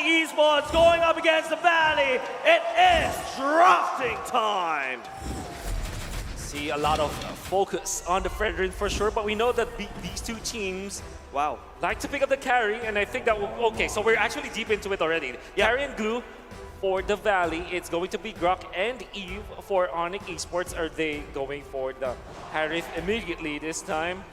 Onic Esports going up against the Valley. It is drafting time. See a lot of focus on the Fredrin for sure, but we know that these two teams, wow, like to pick up the carry, and I think that will, okay, so we're actually deep into it already. Yeah. Carry and glue for the Valley, it's going to be Grok and Eve for Onic Esports. Are they going for the Harith immediately this time?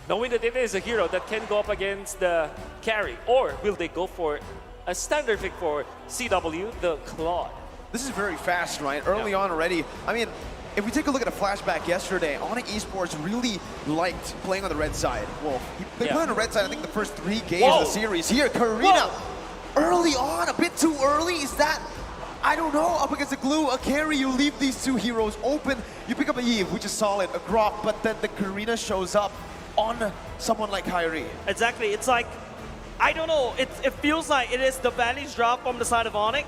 Knowing that it is a hero that can go up against the carry, or will they go for a standard pick for CW, the Claude? This is very fast, right? Early on already. I mean, if we take a look at a flashback yesterday, Onic Esports really liked playing on the red side. Well, they played on the red side, I think, the first 3 games of the series. Here, Karina, early on, a bit too early. Is that, I don't know, up against the glue, a carry, you leave these 2 heroes open. You pick up a Eve, which is solid, a Grok, but then the Karina shows up on someone like Kyrie. Exactly, it's like, I don't know, it feels like it is the Valley's drop from the side of Onic,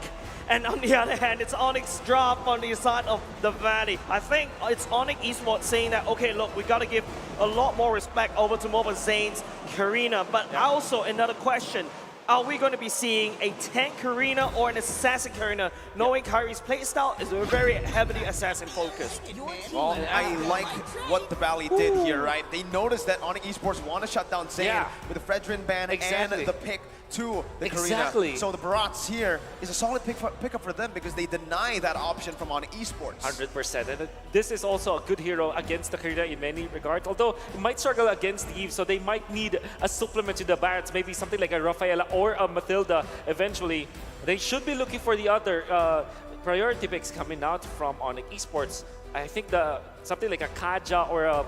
and on the other hand, it's Onic's drop on the side of the Valley. I think it's Onic Esports saying that, okay, look, we gotta give a lot more respect over to Mobile Zane's Karina, but also another question, are we going to be seeing a tank Karina or an assassin Karina, knowing Kyrie's playstyle is very heavily assassin focused? Well, I like what the Valley did here, right? They noticed that Onic Esports want to shut down Zane with the Fredrin ban and the pick to the Karina. So the Barats here is a solid pickup for them because they deny that option from Onic Esports. 100%. And this is also a good hero against the Karina in many regards, although it might struggle against the Eve, so they might need a supplement to the Barats, maybe something like a Rafaela or a Matilda eventually. They should be looking for the other priority picks coming out from Onic Esports. I think something like a Kaja or a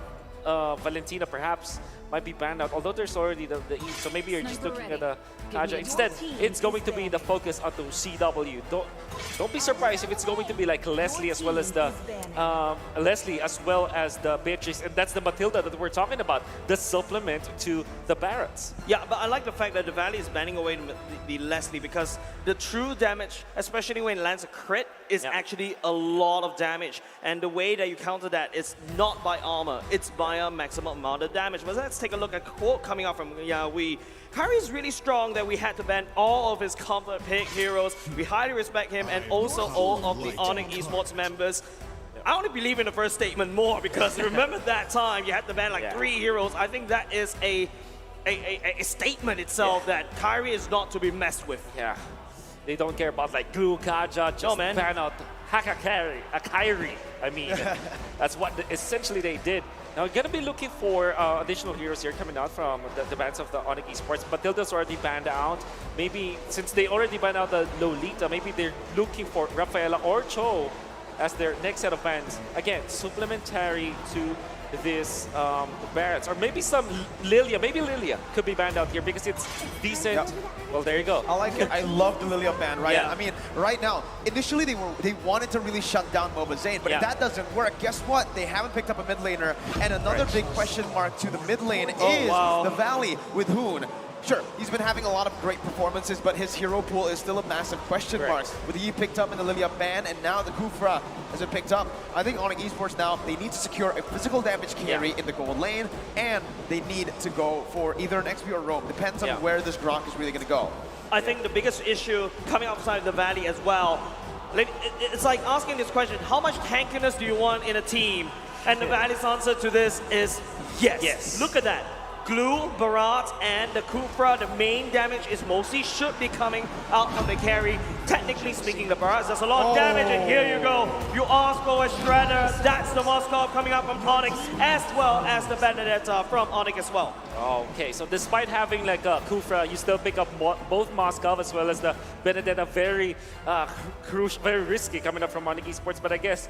Valentina perhaps might be banned out, although there's already the Eve, so maybe you're just looking at the Kaja. Instead, it's going to be the focus onto CW. Don't be surprised if it's going to be like Leslie as well as the Beatrice, and that's the Matilda that we're talking about, the supplement to the Barrats. Yeah, but I like the fact that the Valley is banning away the Leslie because the true damage, especially when it lands a crit, is actually a lot of damage. And the way that you counter that is not by armor, it's by a maximum amount of damage. But let's take a look at a quote coming out from Yahui. Kyrie is really strong that we had to ban all of his comfort pick heroes. We highly respect him and also all of the Onic Esports members. I only believe in the first statement more because remember that time you had to ban like 3 heroes. I think that is a statement itself that Kyrie is not to be messed with. Yeah, they don't care about like Glue, Kaja, just ban out Kyrie. I mean, that's what essentially they did. Now, we're going to be looking for additional heroes here coming out from the bans of the Onic Esports. Matilda's already banned out. Maybe, since they already banned out the Lolita, maybe they're looking for Rafaela or Cho as their next set of bans. Again, supplementary to this Barrats, or maybe some Lilia. Maybe Lilia could be banned out here because it's decent. Well, there you go. I like it. I love the Lilia ban, right? I mean, right now, initially they wanted to really shut down Mobile Zane, but if that doesn't work, guess what? They haven't picked up a mid laner, and another big question mark to the mid lane is the Valley with Hoon. Sure, he's been having a lot of great performances, but his hero pool is still a massive question mark. With the E picked up in the Lilia ban, and now the Kufra has been picked up. I think Onic Esports now, they need to secure a physical damage carry in the gold lane, and they need to go for either an XP or roam. Depends on where this Grok is really going to go. I think the biggest issue coming outside the Valley as well, it's like asking this question, how much tankiness do you want in a team? And the Valley's answer to this is yes. Look at that. Glue, Barat, and the Kufra, the main damage is mostly should be coming out from the carry. Technically speaking, the Barat does a lot of damage, and here you go. You ask for a Shredder, that's the Moskov coming out from Onyx, as well as the Benedetta from Onyx as well. Okay, so despite having like a Kufra, you still pick up both Moskov as well as the Benedetta. Very crucial, very risky coming up from Onic Esports, but I guess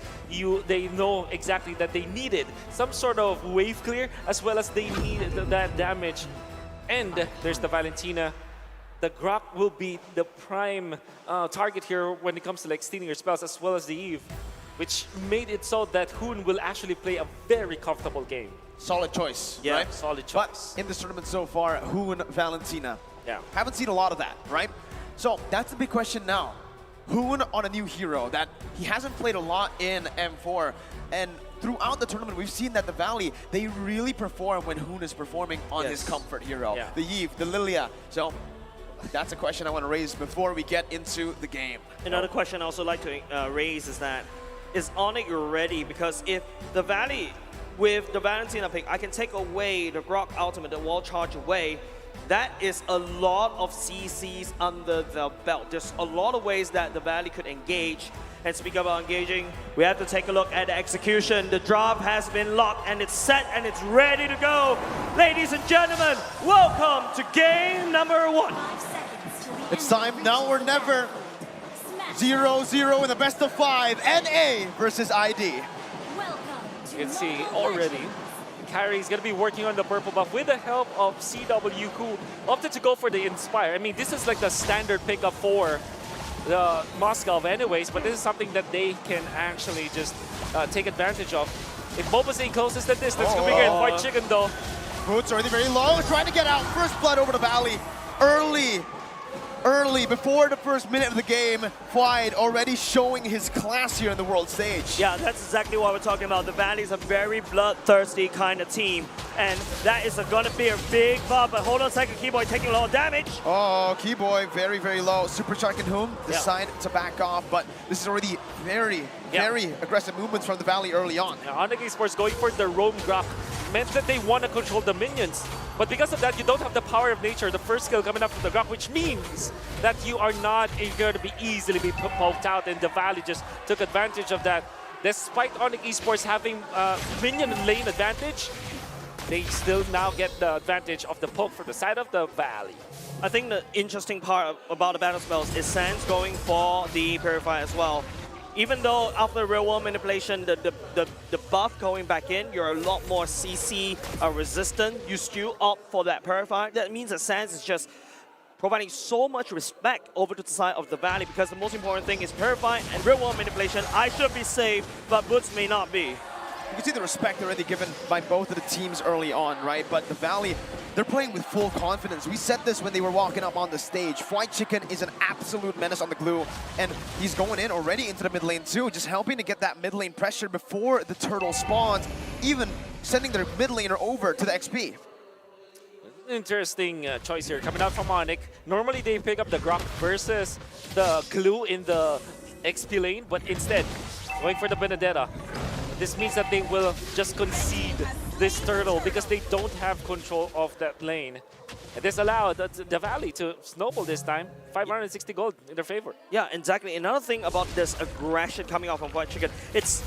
they know exactly that they needed some sort of wave clear as well as they needed that damage. And there's the Valentina. The Grok will be the prime target here when it comes to like stealing your spells as well as the Eve, which made it so that Hoon will actually play a very comfortable game. Solid choice, right? Solid choice. But in this tournament so far, Hoon, Valentina. Haven't seen a lot of that, right? So that's the big question now. Hoon on a new hero that he hasn't played a lot in M4, and throughout the tournament we've seen that the Valley, they really perform when Hoon is performing on his comfort hero. The Eve, the Lilia. So That's a question I want to raise before we get into the game. Another question I also like to raise is that, is Onic ready? Because if the Valley, with the Valentina pick, I can take away the Grok ultimate, the wall charge away, that is a lot of CCs under the belt. There's a lot of ways that the Valley could engage. And speaking about engaging, we have to take a look at the execution. The drop has been locked and it's set and it's ready to go. Ladies and gentlemen, welcome to game number 1. It's time now or never. 0-0 in the best of 5. NA versus ID. You can see already, Carrie's going to be working on the purple buff with the help of CW, who opted to go for the Inspire. I mean, this is like the standard pickup for the Moscow anyways, but this is something that they can actually just take advantage of. If Mobazane closes the distance, coming in, White Chicken though. Boots already very low, trying to get out. First blood over the Valley. Early, before the first minute of the game, Fwide already showing his class here in the world stage. Yeah, that's exactly what we're talking about. The Valley's a very bloodthirsty kind of team, and that is going to be a big buff. But hold on a second, Keyboy taking a lot of damage. Oh, Keyboy very, very low. Supercharge and Whom decide to back off, but this is already very aggressive movements from the Valley early on. Yeah, Onic Esports going for the roam grab meant that they want to control the minions. But because of that, you don't have the power of nature, the first skill coming up from the Grok, which means that you are not going to be easily be poked out, and the Valley just took advantage of that. Despite Onic Esports having minion lane advantage, they still now get the advantage of the poke from the side of the Valley. I think the interesting part about the battle spells is Sans going for the Purify as well. Even though after real world manipulation, the buff going back in, you're a lot more CC resistant. You still opt for that Purify. That means that Sans is just providing so much respect over to the side of the Valley, because the most important thing is Purify and real world manipulation. I should be safe, but Boots may not be. You can see the respect already given by both of the teams early on, right? But the Valley, they're playing with full confidence. We said this when they were walking up on the stage. White Chicken is an absolute menace on the glue, and he's going in already into the mid lane too, just helping to get that mid lane pressure before the turtle spawns, even sending their mid laner over to the XP. Interesting choice here coming out from Onic. Normally they pick up the Grok versus the glue in the XP lane, but instead going for the Benedetta. This means that they will just concede this turtle because they don't have control of that lane. And this allowed the Valley to snowball this time. 560 gold in their favor. Yeah, exactly. Another thing about this aggression coming off of White Chicken, it's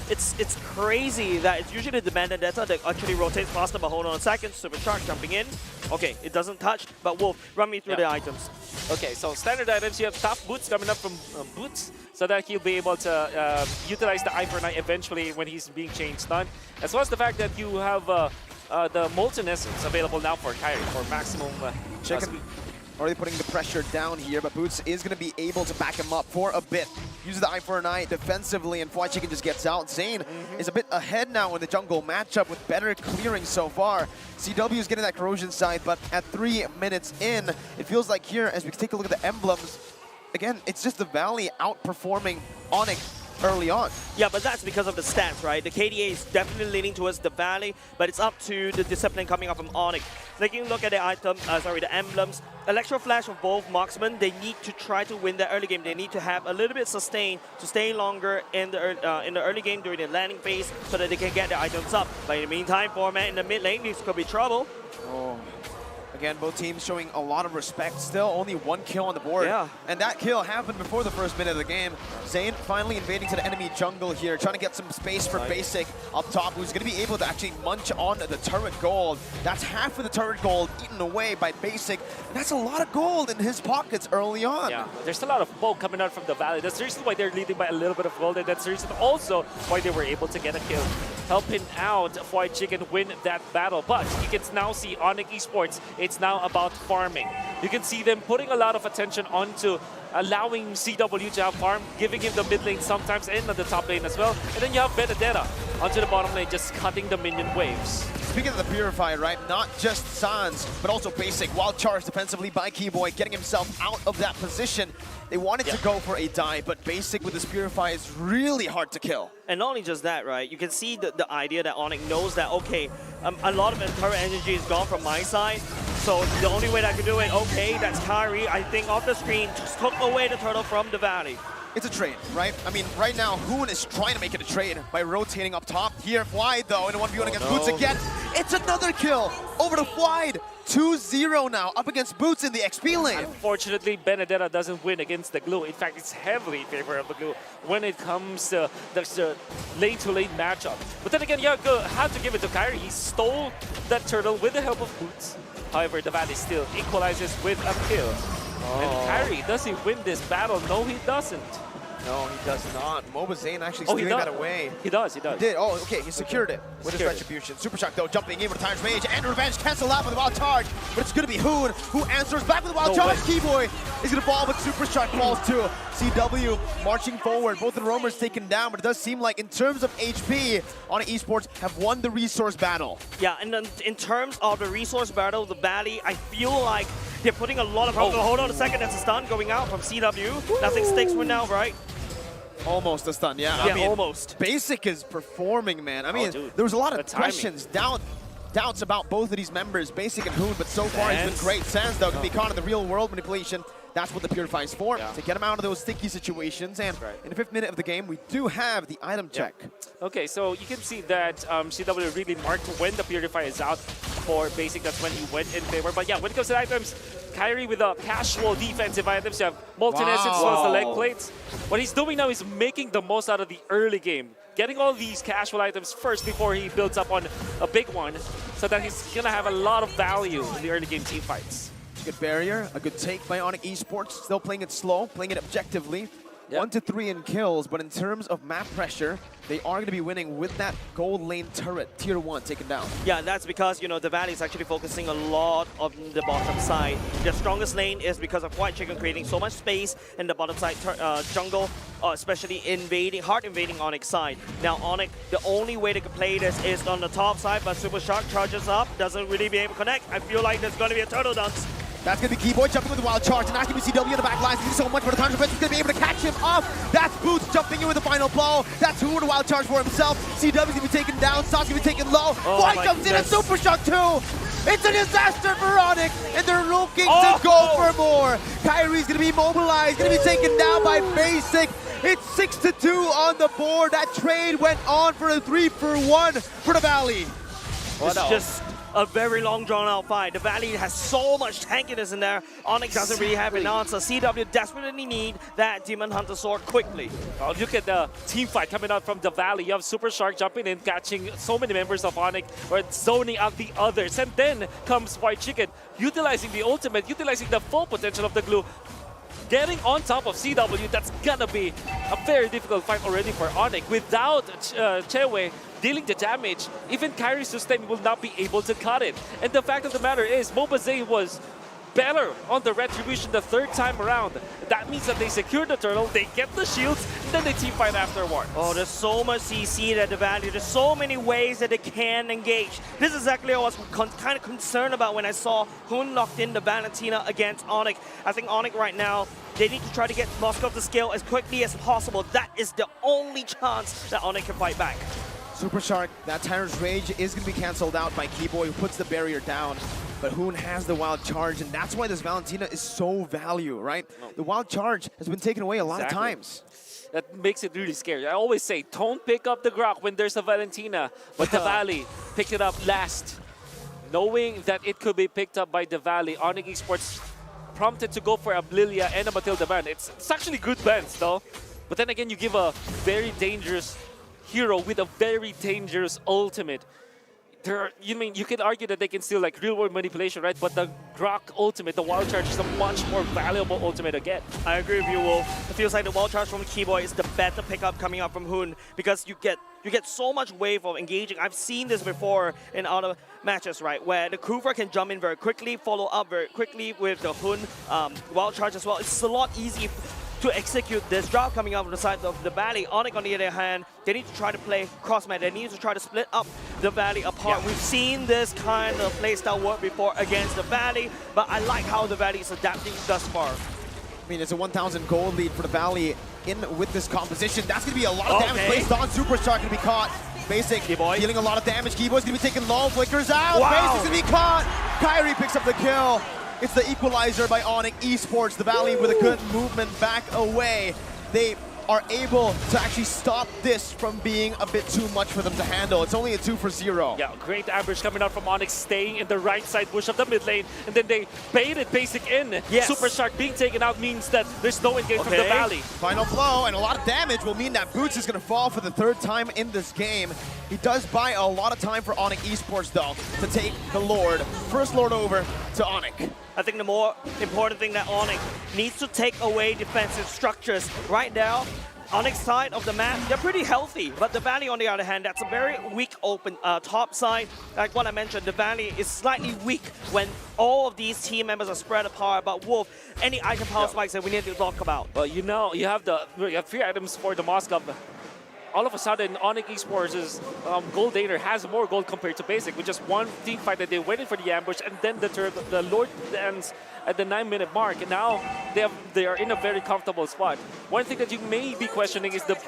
crazy that it's usually the Benedetta that actually rotates faster, but hold on a second, Supercharge jumping in. Okay, it doesn't touch, but Wolf, run me through the items. Okay, so standard items, you have tough boots coming up from Boots, so that he'll be able to utilize the Eye for Night eventually when he's being chain stunned. As well as the fact that you have the Molten Essence available now for Kyrie for maximum Chicken already putting the pressure down here, but Boots is going to be able to back him up for a bit. Uses the Eye for an Eye defensively, and White Chicken just gets out. Zane is a bit ahead now in the jungle matchup with better clearing so far. CW is getting that corrosion side, but at 3 minutes in, it feels like here, as we take a look at the emblems, again, it's just the Valley outperforming Onic early on. Yeah, but that's because of the stats, right? The KDA is definitely leaning towards the Valley, but it's up to the discipline coming up from Onic. Taking a look at the the emblems, Electro Flash of both marksmen, they need to try to win the early game. They need to have a little bit sustain to stay longer in the early game during the landing phase so that they can get the items up. But in the meantime, Foreman in the mid lane, this could be trouble. Oh. Again, both teams showing a lot of respect. Still only 1 kill on the board. Yeah. And that kill happened before the first minute of the game. Zane finally invading to the enemy jungle here, trying to get some space for Basic up top, who's going to be able to actually munch on the turret gold. That's half of the turret gold eaten away by Basic. And that's a lot of gold in his pockets early on. Yeah, there's a lot of poke coming out from the Valley. That's the reason why they're leading by a little bit of gold, and that's the reason also why they were able to get a kill. Helping out White Chicken win that battle. But you can now see Onic Esports, it's now about farming. You can see them putting a lot of attention onto allowing CW to have farm, giving him the mid lane sometimes and on the top lane as well. And then you have Benedetta onto the bottom lane, just cutting the minion waves. Speaking of the Purify, right, not just Sans, but also Basic, wild charge defensively by Keyboy, getting himself out of that position. They wanted to go for a dive, but Basic with this Purify is really hard to kill. And not only just that, right, you can see the idea that Onic knows that, okay, a lot of turret energy is gone from my side, So the only way that I could do it, okay, that's Kyrie. I think off the screen, just took away the turtle from the Valley. It's a trade, right? I mean, right now, Hoon is trying to make it a trade by rotating up top. Here, Fwide, though, in a 1v1 against Boots again. It's another kill over to Fwide. 2-0 now, up against Boots in the XP lane. Unfortunately, Benedetta doesn't win against the Glue. In fact, it's heavily in favor of the Glue when it comes to the lane-to-lane matchup. But then again, yeah, have to give it to Kyrie. He stole that turtle with the help of Boots. However, the Valley still equalizes with a kill. And Kyrie, does he win this battle? No, he doesn't. No, he does not. Mobazane actually stealing that away. He does. He did. Oh, okay. He secured it with his retribution. Super Shock, though, jumping in with Time's Rage and Revenge cancel out with a wild charge. But it's going to be Hoon who answers back with a wild charge. Keyboy is going to fall, but Super Shock falls too. CW marching forward. Both of the roamers taken down, but it does seem like in terms of HP, Onic Esports have won the resource battle. Yeah, and then in terms of the resource battle, the Valley, I feel like they're putting a lot of... Hold on a second, that's a stun going out from CW. Woo! Nothing sticks for now, right? Almost a stun, yeah. Yeah, I mean, almost. Basic is performing, man. I mean, there was a lot of questions, doubts about both of these members, Basic and Hoon, but so far he's been great. Sans, though, can be caught in the real world manipulation. That's what the Purify is for, to get him out of those sticky situations. And in the 5th minute of the game, we do have the item check. Okay, so you can see that CW really marked when the Purify is out for Basic. That's when he went in favor. But yeah, when it comes to items, Kyrie with a casual defensive items. You have Molten Essence as well as the leg plates. What he's doing now is making the most out of the early game. Getting all these casual items first before he builds up on a big one, so that he's going to have a lot of value in the early game team fights. Good barrier, a good take by Onic Esports. Still playing it slow, playing it objectively. 1 to 3 in kills, but in terms of map pressure, they are going to be winning with that gold lane turret, tier 1, taken down. Yeah, that's because, you know, the Valley is actually focusing a lot on the bottom side. Their strongest lane is because of White Chicken creating so much space in the bottom side jungle, especially hard invading Onic side. Now, Onic, the only way they can play this is on the top side, but Super Shark charges up, doesn't really be able to connect. I feel like there's going to be a turtle dance. That's going to be Keyboy jumping with a wild charge, and that's going to be CW in the back lines. He's so much for the counter defense. He's going to be able to catch him off. That's Boots jumping in with the final blow. That's Who with a wild charge for himself. CW's going to be taken down. Sauce going to be taken low. White comes in and Super Shock too. It's a disaster for Onic, and they're looking to go for more. Kyrie's going to be mobilized, going to be taken down by Basic. It's 6-2 on the board. That trade went on for a 3-for-1 for the Valley. It's just a very long drawn-out fight. The Valley has so much tankiness in there. Onic doesn't really have an answer. CW desperately need that Demon Hunter sword quickly. Oh, look at the team fight coming out from the Valley. You have Super Shark jumping in, catching so many members of Onic, or zoning out the others. And then comes White Chicken, utilizing the ultimate, utilizing the full potential of the Glue. Getting on top of CW, that's gonna be a very difficult fight already for Onic. Without Chewe dealing the damage, even Kyrie Sustain will not be able to cut it. And the fact of the matter is, Mobazane was better on the retribution the 3rd time around. That means that they secure the turtle, they get the shields, and then they team fight afterwards. Oh, there's so much CC that the Valley, there's so many ways that they can engage. This is exactly what I was kind of concerned about when I saw Hoon locked in the Valentina against Onic. I think Onic right now, they need to try to get Moscow to scale as quickly as possible. That is the only chance that Onic can fight back. Super Shark, that Tyrant's Rage is going to be cancelled out by Keyboy, who puts the barrier down. But Hoon has the wild charge, and that's why this Valentina is so value, right? The wild charge has been taken away a lot of times. That makes it really scary. I always say, don't pick up the Grok when there's a Valentina, but the Valley picked it up last. Knowing that it could be picked up by the Valley, Onic Esports prompted to go for a Lilia and a Matilda ban. It's actually good bans, though. But then again, you give a very dangerous hero with a very dangerous ultimate. You can argue that they can still like real-world manipulation, right? But the Grok ultimate, the wild charge, is a much more valuable ultimate again. I agree with you, Wolf. It feels like the wild charge from Keyboy is the better pickup coming up from Hoon, because you get so much wave of engaging. I've seen this before in other matches, right, where the Kuvra can jump in very quickly, follow up very quickly with the Hoon wild charge as well. It's a lot easier to execute this drop coming out from the side of the Valley. Onic, on the other hand, they need to try to play cross-meta. They need to try to split up the Valley apart. Yeah. We've seen this kind of playstyle work before against the Valley, but I like how the Valley is adapting thus far. I mean, it's a 1,000 gold lead for the Valley in with this composition. That's going to be a lot of damage placed on. Super Shark going to be caught. Basic dealing a lot of damage. Keyboy's going to be taken low. Flickers out. Wow. Basic's going to be caught. Kyrie picks up the kill. It's the equalizer by Onic Esports. The Valley with a good movement back away. They are able to actually stop this from being a bit too much for them to handle. It's only a 2-for-0. Yeah, great ambush coming out from Onyx, staying in the right side bush of the mid lane, and then they baited basic in. Yes. Super Shark being taken out means that there's no engage from the Valley. Final blow, and a lot of damage will mean that Boots is going to fall for the 3rd time in this game. He does buy a lot of time for Onic Esports, though, to take the Lord. First Lord over to Onic. I think the more important thing that Onic needs to take away defensive structures. Right now, Onyx side of the map, they're pretty healthy, but the Valley, on the other hand, that's a very weak open top side. Like what I mentioned, the Valley is slightly weak when all of these team members are spread apart. But Wolf, any item power spikes that we need to talk about? Well, you know, you have 3 items for the Moscow. All of a sudden, Onic Esports' gold laner has more gold compared to basic, with just one team fight that they waited for the ambush, and then the Lord ends at the 9-minute mark, and now they are in a very comfortable spot. One thing that you may be questioning is the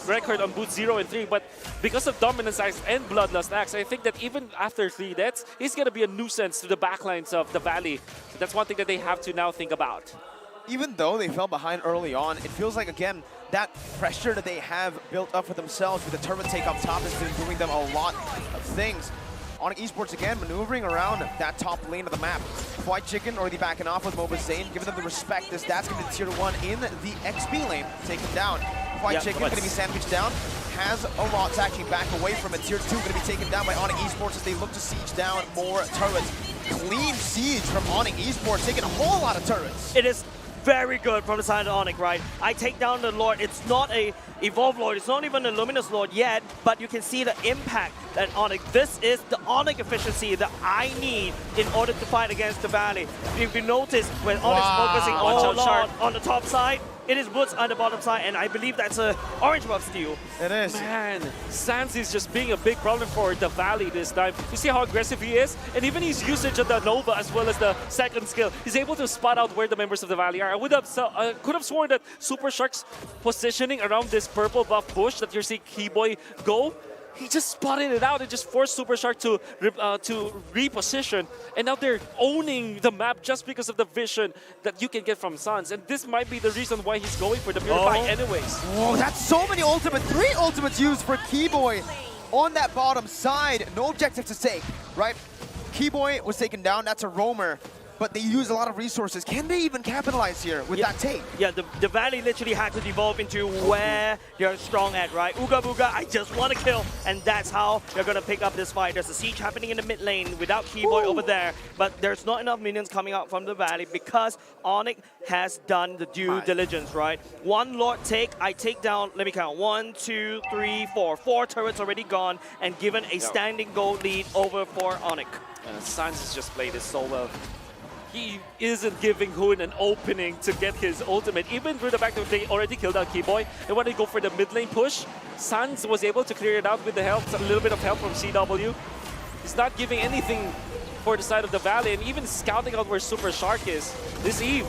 record on Boots 0 and 3, but because of Dominance Axe and Bloodlust Axe, I think that even after 3 deaths, he's going to be a nuisance to the backlines of the Valley. So that's one thing that they have to now think about. Even though they fell behind early on, it feels like, again, that pressure that they have built up for themselves with the turret take up top has been doing them a lot of things. Onic Esports, again, maneuvering around that top lane of the map. White Chicken already backing off with Mobile Zane, giving them the respect. This that's going to be tier 1 in the XP lane, taken down. White Chicken going to be sandwiched down. Has a lot to actually back away from it. Tier 2 going to be taken down by Onic Esports as they look to siege down more turrets. Clean siege from Onic Esports, taking a whole lot of turrets. It is very good from the side of Onic, right? I take down the Lord. It's not a Evolved Lord. It's not even a Luminous Lord yet, but you can see the impact that Onic. This is the Onic efficiency that I need in order to fight against the Valley. If you notice, when Onic's focusing a whole lot on the top side, it is Woods on the bottom side, and I believe that's a orange buff steal. It is. Man, Sans is just being a big problem for the Valley this time. You see how aggressive he is? And even his usage of the Nova as well as the second skill, he's able to spot out where the members of the Valley are. I could have sworn that Super Shark's positioning around this purple buff bush that you're seeing Keyboy go, he just spotted it out and just forced Super Shark to reposition. And now they're owning the map just because of the vision that you can get from Sans. And this might be the reason why he's going for the Purify anyways. Whoa, that's so many ultimates. 3 ultimates used for Keyboy on that bottom side. No objective to take, right? Keyboy was taken down. That's a roamer. But they use a lot of resources. Can they even capitalize here with that take? Yeah, the Valley literally had to devolve into where they're strong at, right? Ooga Booga, I just want to kill, and that's how they're going to pick up this fight. There's a siege happening in the mid lane without Keyboy over there, but there's not enough minions coming out from the Valley because Onic has done the due diligence, right? 1 Lord take, I take down, let me count, 1, 2, 3, 4. 4 turrets already gone and given a standing gold lead over for Onic. Sans has just played this so well. He isn't giving Hoon an opening to get his ultimate, even through the fact that they already killed out Keyboy. They want to go for the mid lane push. Sans was able to clear it out with the help, a little bit of help from CW. He's not giving anything for the side of the Valley, and even scouting out where Super Shark is. This Eve,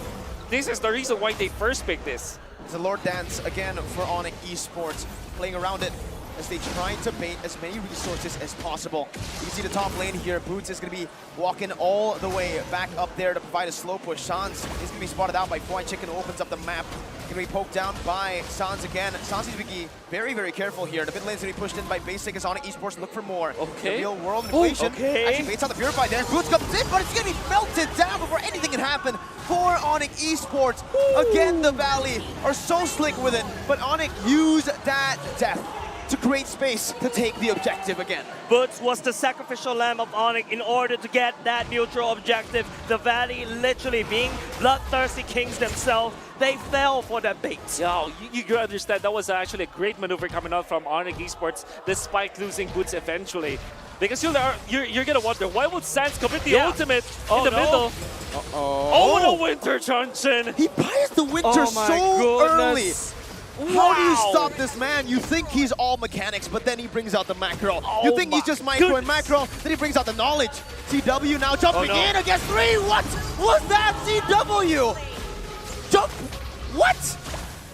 this is the reason why they first picked this. It's a Lord Dance again for Onic Esports, playing around it as they try to bait as many resources as possible. You see the top lane here. Boots is going to be walking all the way back up there to provide a slow push. Sans is going to be spotted out by White Chicken, who opens up the map. Going to be poked down by Sans again. Sans needs to be very, very careful here. The mid lane's going to be pushed in by Basic as Onic Esports look for more. Okay. The real world equation. Actually baits out the Purify there. Boots comes in, but it's going to be melted down before anything can happen for Onic Esports. Again, the Valley are so slick with it, but Onic used that death to create space to take the objective again. Boots was the sacrificial lamb of Onic in order to get that neutral objective. The Valley literally being bloodthirsty kings themselves, they fell for that bait. Yo, you understand that was actually a great maneuver coming out from Onic Esports despite losing Boots eventually. Because you're gonna wonder, why would Sans commit the ultimate in the middle? Oh, the Winter Junction! He buys the Winter so early! How do you stop this man? You think he's all mechanics, but then he brings out the macro. You think he's just micro and macro, then he brings out the knowledge. CW now jumping in against 3. What was that? CW! Jump! What?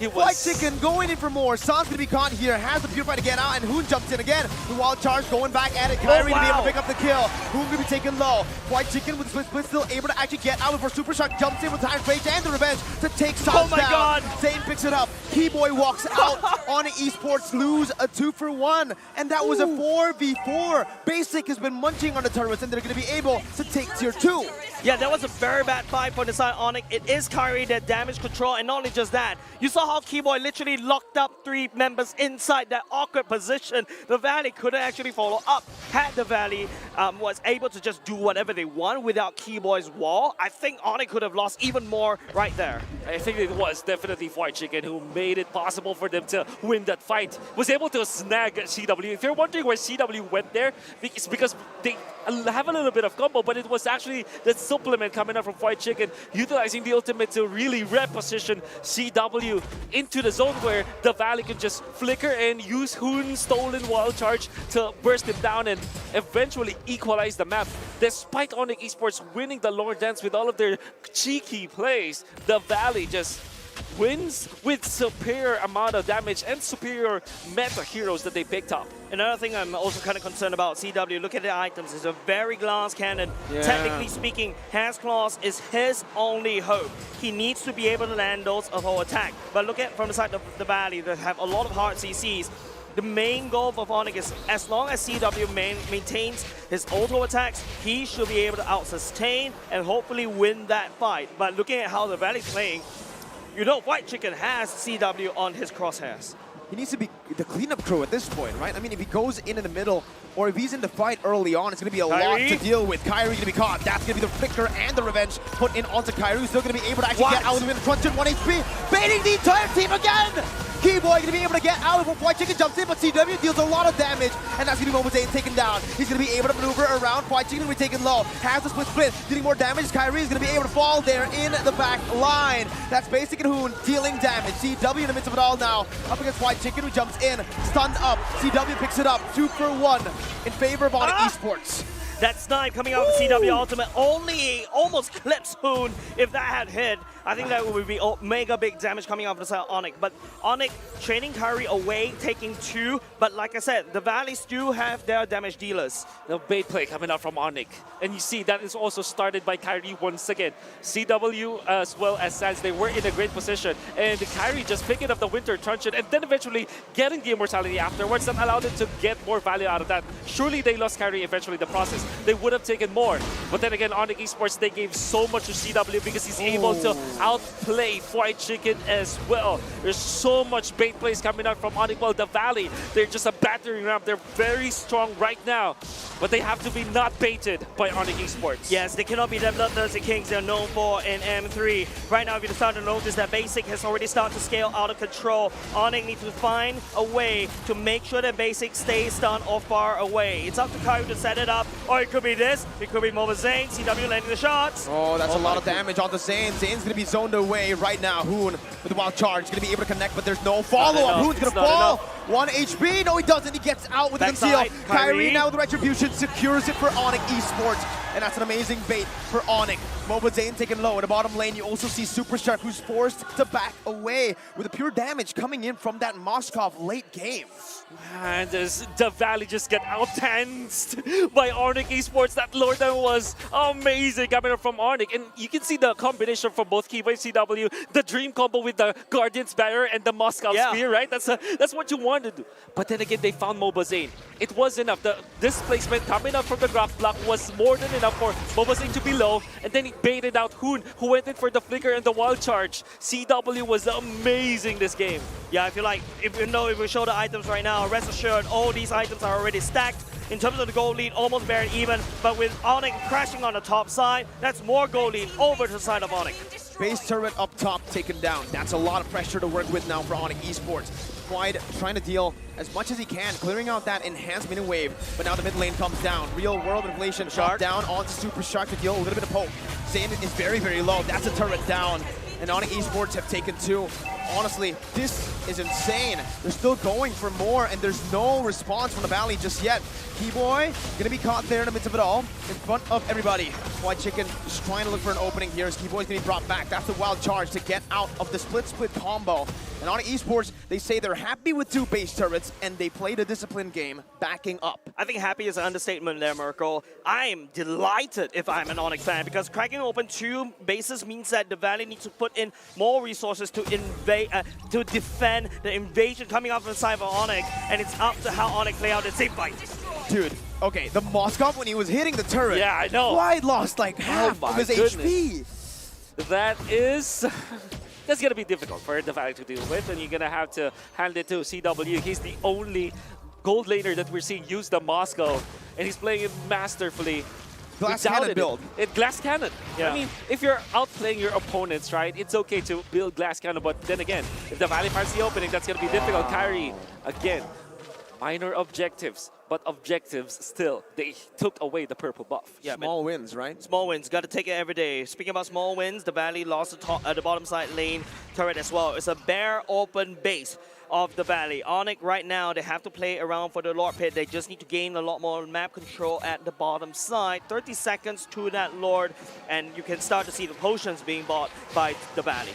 White Chicken going in for more. San's gonna be caught here. Has the Purify to get out, and Hoon jumps in again. The Wild Charge going back at it. Kyrie to be able to pick up the kill. Hoon gonna be taken low. White Chicken with the split still able to actually get out before Super Shark jumps in with Time Rage and the Revenge to take Sans down. God. Zane picks it up. Keyboy walks out. Onic Esports lose a 2-for-1, and that was a 4v4. Basic has been munching on the turrets, and they're gonna be able to take tier 2. Yeah, that was a very bad fight for the side Onic. It is Kyrie that damage control, and not only just that, you saw how Keyboy literally locked up 3 members inside that awkward position. The Valley couldn't actually follow up. Had the Valley was able to just do whatever they want without Keyboy's wall, I think Onic could have lost even more right there. I think it was definitely White Chicken who made it possible for them to win that fight. Was able to snag CW. If you're wondering where CW went there, it's because they have a little bit of combo, but it was actually the supplement coming up from White Chicken, utilizing the ultimate to really reposition CW into the zone where the Valley can just flicker and use Hoon's stolen Wild Charge to burst him down and eventually equalize the map. Despite Onic Esports winning the Lord Dance with all of their cheeky plays, the Valley just wins with superior amount of damage and superior meta heroes that they picked up. Another thing I'm also kind of concerned about, CW, look at the items. It's a very glass cannon. Yeah. Technically speaking, Hans Claws is his only hope. He needs to be able to land those of whole attack. But look at from the side of the Valley, they have a lot of hard CCs. The main goal for Onic is as long as CW maintains his auto attacks, he should be able to out-sustain and hopefully win that fight. But looking at how the Valley's playing, you know White Chicken has CW on his crosshairs. He needs to be the cleanup crew at this point, right? I mean, if he goes in the middle, or if he's in the fight early on, it's going to be a lot to deal with. Kyrie going to be caught. That's going to be the flicker and the revenge put in onto Kyrie. Still going to be able to actually get out of the win. Crunch in 1 HP, baiting the entire team again! Keyboy going to be able to get out before White Chicken jumps in, but CW deals a lot of damage, and that's going to be Mobile Zane taken down. He's going to be able to maneuver around. White Chicken going to be taken low. Has the split, dealing more damage. Kyrie is going to be able to fall there in the back line. That's Basic and Hoon dealing damage. CW in the midst of it all now, up against White Chicken, who jumps in, stunned up. CW picks it up, 2-for-1 in favor of Onic Esports. That snipe coming out of CW Ultimate only almost clips Hoon. If that had hit, I think that would be mega big damage coming out of the side of Onic. But Onic training Kyrie away, taking 2. But like I said, the Valleys do have their damage dealers. The bait play coming out from Onic. And you see that is also started by Kyrie once again. CW as well as Sans, they were in a great position. And Kyrie just picking up the Winter Truncheon and then eventually getting the Immortality afterwards that allowed him to get more value out of that. Surely they lost Kyrie eventually in the process. They would have taken more. But then again, Onic Esports, they gave so much to CW because he's able to outplay White Chicken as well. There's so much bait plays coming out from Onic. Well, the Valley, they're just a battering ram. They're very strong right now. But they have to be not baited by Onic Esports. Yes, they cannot be the Bloodthirsty Kings they're known for in M3. Right now, if you start to notice that Basic has already started to scale out of control, Onic needs to find a way to make sure that Basic stays stunned or far away. It's up to Kyrie to set it up, or it could be this. It could be Mobile Zane, CW landing the shots. Oh, that's a lot of damage onto Zane. Zane's going to be zoned away right now. Hoon with the Wild Charge is going to be able to connect, but there's no follow-up. Hoon's going to fall. 1 HP. No, he doesn't. He gets out with the conceal. Kyrie now with the Retribution secures it for Onic Esports. And that's an amazing bait for Onic. Mobile Zane taken low. In the bottom lane, you also see Super Shark, who's forced to back away with the pure damage coming in from that Moskov late game. And the Valley just get out-tanced by Onic Esports. That Lord Dance was amazing coming up from Onic. And you can see the combination from both Kiva and CW. The dream combo with the Guardian's Barrier and the Moskov Spear, right? That's what you wanted to do. But then again, they found Mobile Zane. It was enough. The displacement coming up from the graph block was more than enough for Mobile Zane to be low. And then he baited out Hoon, who went in for the flicker and the Wild Charge. CW was amazing this game. Yeah, I feel like if we show the items right now, rest assured, all these items are already stacked. In terms of the gold lead, almost very even. But with Onic crashing on the top side, that's more gold lead over to the side of Onic. Base turret up top taken down. That's a lot of pressure to work with now for Onic Esports. Quide trying to deal as much as he can, clearing out that enhanced mini wave. But now the mid lane comes down. Real world inflation shot down onto Super Shark to deal a little bit of poke. Zane is very, very low. That's a turret down. And Onic Esports have taken 2. honestly, this is insane. They're still going for more, and there's no response from the Valley just yet. Keyboy gonna be caught there in the midst of it all, in front of everybody. White Chicken just trying to look for an opening here as Keyboy's gonna be brought back. That's the wild charge to get out of the split combo. And Onic Esports, they say they're happy with 2 base turrets, and they played a disciplined game backing up. I think happy is an understatement there, Merkel. I'm delighted if I'm an Onic fan, because cracking open 2 bases means that the Valley needs to put in more resources to to defend the invasion coming out from the side of Onic, and it's up to how Onic play out the same fight. Dude, okay, the Moskov, when he was hitting the turret, Yeah, I know. Wide lost like half of his HP. That is... That's going to be difficult for the Valley to deal with, and you're going to have to hand it to CW. He's the only gold laner that we're seeing use the Moscow, and he's playing it masterfully. Glass We cannon doubted build. It glass cannon. Yeah. I mean, if you're outplaying your opponents, right, it's okay to build glass cannon, but then again, if the Valley finds the opening, that's going to be difficult. Kyrie, again, minor objectives, but objectives still. They took away the purple buff. Yeah, Small wins, right? Small wins, got to take it every day. Speaking about small wins, the Valley lost the bottom side lane turret as well. It's a bare open base of the Valley. Onic right now, they have to play around for the Lord Pit. They just need to gain a lot more map control at the bottom side. 30 seconds to that Lord, and you can start to see the potions being bought by the Valley.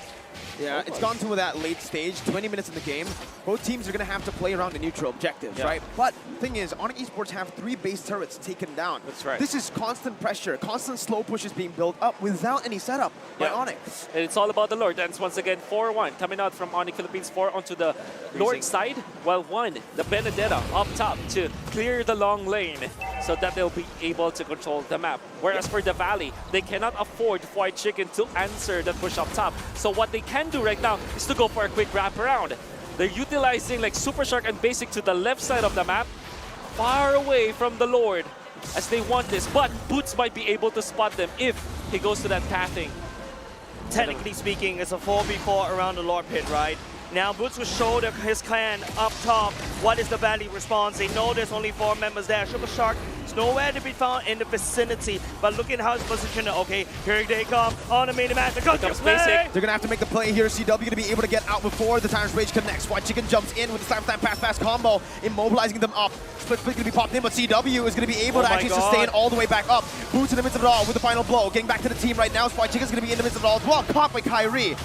Yeah, it's gone to that late stage, 20 minutes in the game. Both teams are going to have to play around the neutral objectives, right? But the thing is, Onic Esports have 3 base turrets taken down. That's right. This is constant pressure, constant slow pushes being built up without any setup by Onic. And it's all about the Lord. And once again, 4-1 coming out from Onic Philippines, 4 onto the Lord side, while 1, the Benedetta up top to clear the long lane so that they'll be able to control the map. Whereas for the Valley, they cannot afford White Chicken to answer that push up top. So what they can do right now is to go for a quick wraparound. They're utilizing like Super Shark and Basic to the left side of the map, far away from the Lord, as they want this. But Boots might be able to spot them if he goes to that pathing. Technically speaking, it's a 4v4 around the Lord Pit, right? Now Boots will show his clan up top. What is the Valley response? They know there's only 4 members there. Super Shark is nowhere to be found in the vicinity. But look at how it's positioned. Okay, here they come on the main event. Comes Basic. They're going to have to make the play here. CW to be able to get out before the Tyrant's Rage connects. White Chicken jumps in with the slam pass combo, immobilizing them up. Split going to be popped in, but CW is going to be able to actually sustain all the way back up. Boots in the midst of it all with the final blow. Getting back to the team right now. White Chicken's going to be in the midst of it all as well. Caught by Kyrie.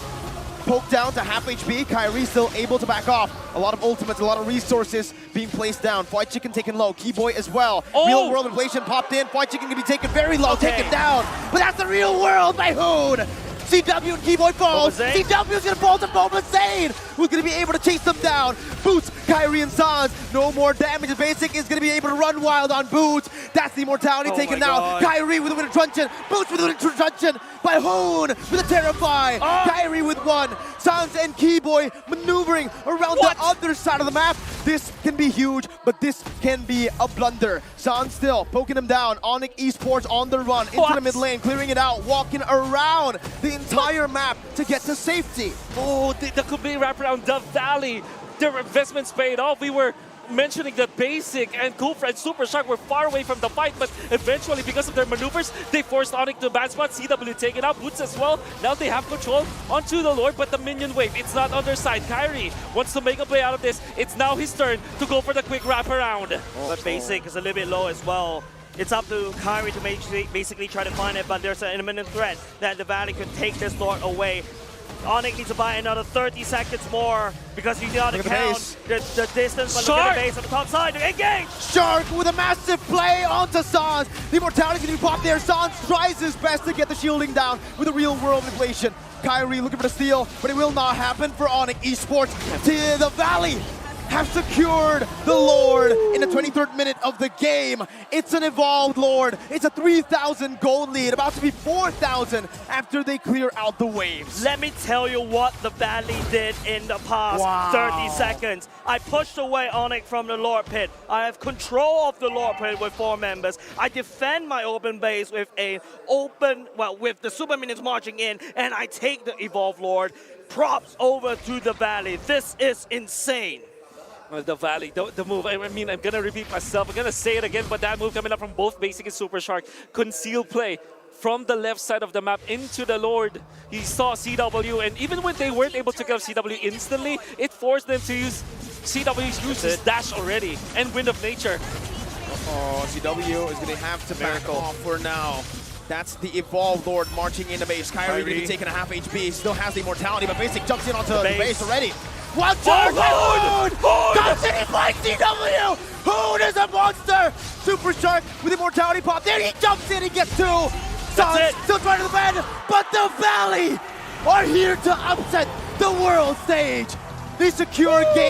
Poked down to half HP. Kyrie still able to back off. A lot of ultimates, a lot of resources being placed down. White Chicken taken low. Keyboy as well. Real world inflation popped in. White Chicken gonna be taken very low, taken down. But that's the real world by Hoon. CW and Keyboy falls. CW is gonna fall to Boba Zane, who's gonna be able to chase them down. Boots, Kyrie and Sans, no more damage. Basic is gonna be able to run wild on Boots. That's the immortality taken down. Kyrie with a winter truncheon. Boots with a winter truncheon by Hoon with a Terrify. Kyrie with 1. Sans and Keyboy maneuvering around the other side of the map. This can be huge, but this can be a blunder. Sans still poking him down. Onic Esports on the run into the mid lane, clearing it out, walking around the entire map to get to safety. Oh, the complete wraparound, the Valley. Their investments paid off. We were mentioning that Basic and Kufra and Super Shark were far away from the fight, but eventually, because of their maneuvers, they forced Onic to a bad spot. CW taken out, Boots as well. Now they have control onto the Lord, but the minion wave, it's not on their side. Kyrie wants to make a play out of this. It's now his turn to go for the quick wraparound. But Basic is a little bit low as well. It's up to Kyrie to basically try to find it, but there's an imminent threat that the Valley could take this Lord away. Onic needs to buy another 30 seconds more because you got to count the distance, but look at the base on the top side. Engage! Shark with a massive play onto Sans. The immortality can be popped there. Sans tries his best to get the shielding down with a real world inflation. Kyrie looking for the steal, but it will not happen for Onic Esports. To the Valley have secured the Lord in the 23rd minute of the game. It's an evolved Lord. It's a 3,000 gold lead, about to be 4,000 after they clear out the waves. Let me tell you what the Valley did in the past 30 seconds. I pushed away Onic from the Lord Pit. I have control of the Lord Pit with 4 members. I defend my open base with with the super minions marching in, and I take the evolved Lord. Props over to the Valley. This is insane. Well, the Valley, the move, I mean, I'm going to repeat myself. I'm going to say it again, but that move coming up from both Basic and Super Shark, conceal play. from the left side of the map into the Lord. He saw CW, and even when they weren't able to kill CW instantly, it forced them to use CW's use his dash already, and Wind of Nature. Oh, CW is going to have to back off for now. That's the Evolved Lord marching into base. Kyrie going to be taking a half HP. Still has the immortality, but Basic jumps in onto the base already. One turn by Hood! Comes in, he flanks CW! Hood is a monster! Super Shark with immortality pop. There he jumps in, he gets two! Suns still trying to defend, but the Valley are here to upset the world stage. They secure game.